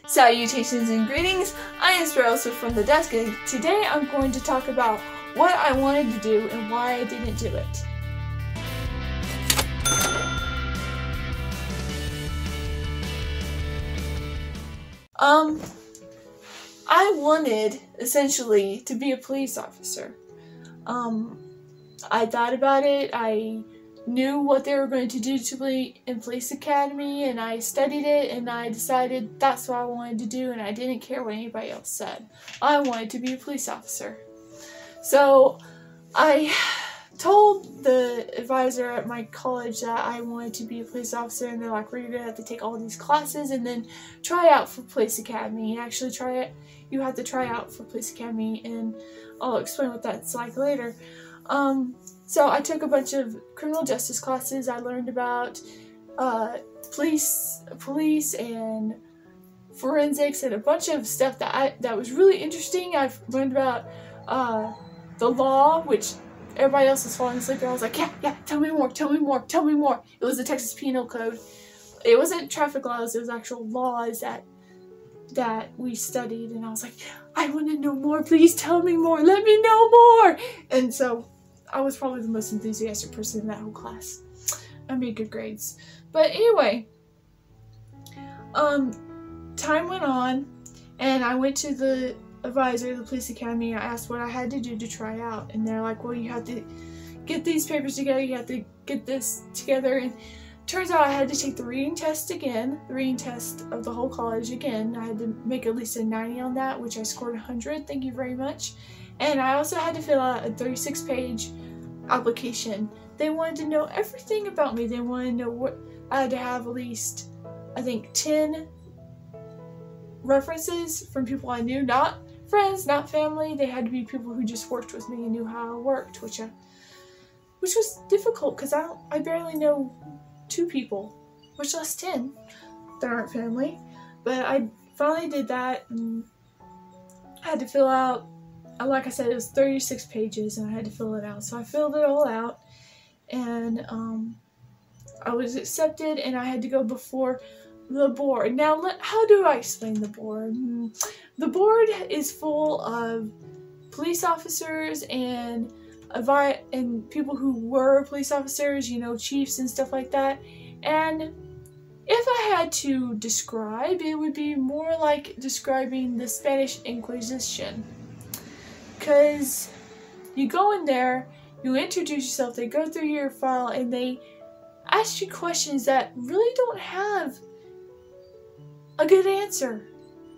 Salutations and greetings, I am Sparrowswift from the desk, and today I'm going to talk about what I wanted to do and why I didn't do it. I wanted, essentially, to be a police officer. I thought about it, I knew what they were going to do to me in police academy, and I studied it, and I decided that's what I wanted to do, and I didn't care what anybody else said. I wanted to be a police officer. So I told the advisor at my college that I wanted to be a police officer, and they're like, well, you're going to have to take all these classes and then try out for police academy. Actually you have to try out for police academy, and I'll explain what that's like later. So I took a bunch of criminal justice classes. I learned about police and forensics and a bunch of stuff that was really interesting. I've learned about the law, which everybody else was falling asleep, and I was like, yeah, tell me more. It was the Texas Penal Code. It wasn't traffic laws, it was actual laws that we studied, and I was like, I want to know more, please tell me more, let me know more. And so I was probably the most enthusiastic person in that whole class. I made good grades. But anyway, time went on, and I went to the advisor of the police academy. I asked what I had to do to try out, and they're like, well, you have to get these papers together, you have to get this together, and turns out I had to take the reading test again, the reading test of the whole college again. I had to make at least a 90 on that, which I scored 100, thank you very much. And I also had to fill out a 36-page application. They wanted to know everything about me. They wanted to know what I had to have, at least, I think, 10 references from people I knew, not friends, not family. They had to be people who just worked with me and knew how I worked, which was difficult because I barely know 2 people, much less 10 that aren't family. But I finally did that, and I had to fill out, like I said, it was 36 pages, and I had to fill it out. So I filled it all out, and I was accepted, and I had to go before the board. Now, how do I explain the board? The board is full of police officers and people who were police officers, you know, chiefs and stuff like that. And if I had to describe, it would be more like describing the Spanish Inquisition. Because you go in there, you introduce yourself, they go through your file, and they ask you questions that really don't have a good answer.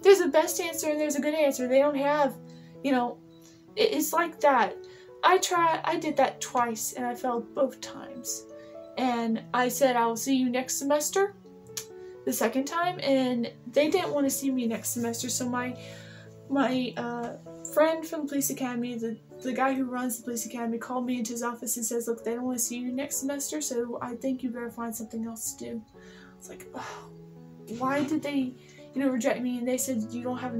There's a best answer and there's a good answer. They don't have, you know, it's like that. I did that twice, and I failed both times. And I said, I will see you next semester, the second time, and they didn't want to see me next semester, so my friend from the police academy, the guy who runs the police academy, called me into his office and says, look, they don't want to see you next semester, so I think you better find something else to do. I was like, oh, why did they, reject me? And they said, you don't have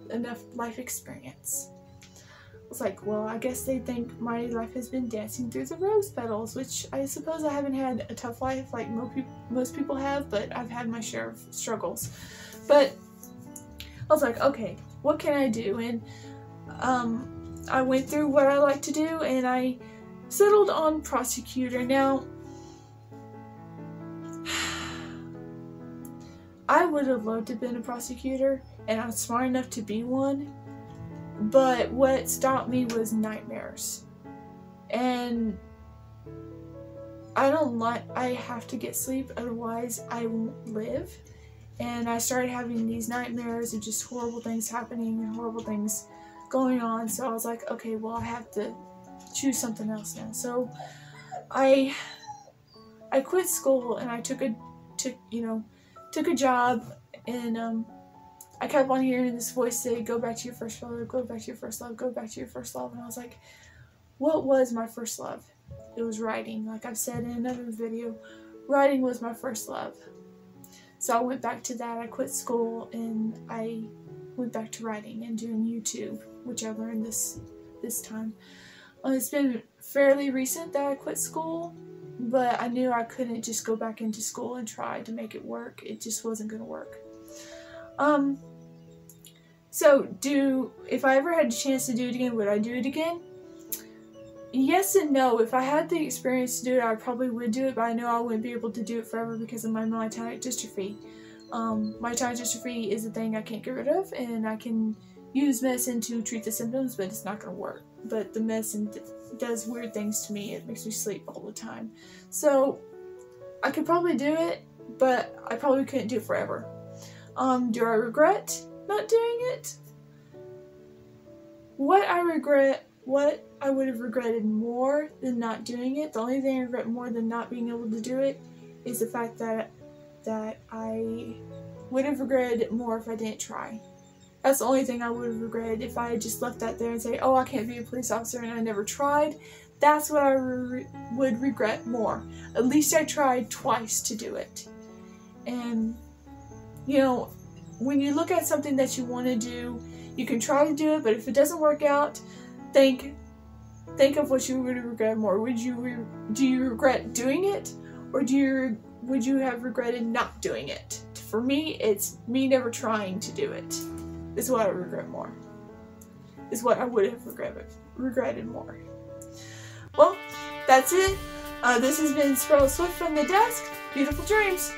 enough life experience. I was like, well, I guess they think my life has been dancing through the rose petals, which I suppose I haven't had a tough life like most people have, but I've had my share of struggles. But I was like, okay, what can I do? And I went through what I like to do, and I settled on prosecutor. Now, I would have loved to have been a prosecutor, and I'm smart enough to be one, but what stopped me was nightmares. And I have to get sleep, otherwise I won't live. And I started having these nightmares of just horrible things happening and horrible things going on. So I was like, okay, well, I have to choose something else now. So I quit school, and I took a job, and I kept on hearing this voice say, go back to your first love, go back to your first love, go back to your first love. And I was like, what was my first love? It was writing. Like I've said in another video, writing was my first love. So I went back to that. I quit school, and I went back to writing and doing YouTube, which I learned this time. It's been fairly recent that I quit school, but I knew I couldn't just go back into school and try to make it work. It just wasn't going to work. So if I ever had a chance to do it again, would I do it again? Yes and no. If I had the experience to do it, I probably would do it, but I know I wouldn't be able to do it forever because of my myotonic dystrophy. Myotonic dystrophy is a thing I can't get rid of, and I can use medicine to treat the symptoms, but it's not going to work. But the medicine does weird things to me. It makes me sleep all the time. So I could probably do it, but I probably couldn't do it forever. Do I regret not doing it? What I would have regretted more than not doing it, the only thing I regret more than not being able to do it, is the fact that I would have regretted it more if I didn't try. That's the only thing I would have regretted if I had just left that there and say, oh, I can't be a police officer and I never tried. That's what I would regret more. At least I tried twice to do it. And, you know, when you look at something that you want to do, you can try to do it, but if it doesn't work out, think of what you would regret more. Do you regret doing it, or would you have regretted not doing it? For me, it's me never trying to do it. Is what I regret more. Is what I would have regretted more. Well, that's it. This has been Scarlet Swift from the desk. Beautiful dreams.